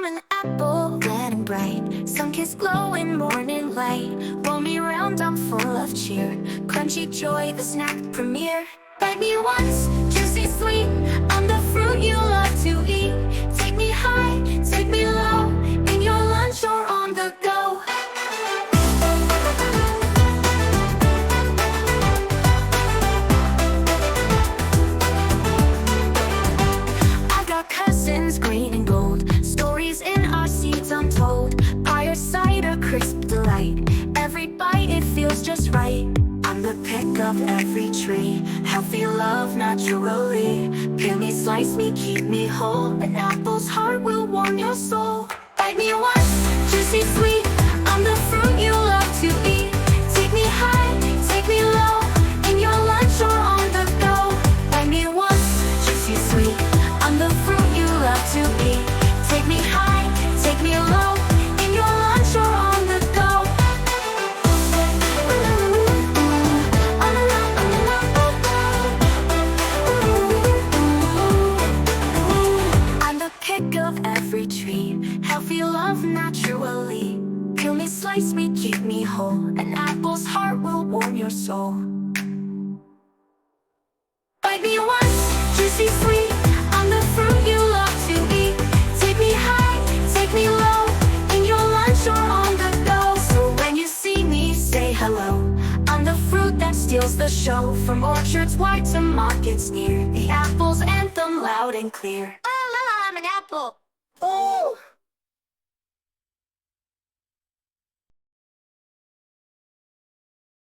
an apple, red and bright, sun-kissed glow in morning light. Roll me round, I'm full of cheer. Crunchy joy, the snack premiere. Bite me once, juicy sweet, I'm the fruit you love to eat. Take me high, take me low, in your lunch or on the go. I've got cousins green and gold, stories in our seeds untold. Fire, cider, crisp delight, every bite it feels just right. I'm the pick of every tree, healthy love naturally. Peel me, slice me, keep me whole, an apple's heart will warm your soul. Bite me once, juicy sweet, I'm the fruit you love to eat. Take me high, take me low, in your lunch or on the go. Bite me once, juicy sweet, I'm the fruit you love to eat. Take me high, take me low, in your lunch or on the go. I'm the pick of every tree, healthy love naturally. Peel me, slice me, keep me whole, an apple's heart will warm your soul. Bite me once, juicy sweet, I'm the fruit you love to eat. Take me high, take me low, in your lunch or on the go. So when you see me, say hello, I'm the fruit that steals the show. From orchards wide to markets near, the apple's anthem loud and clear. Oh, I'm an apple. Oh.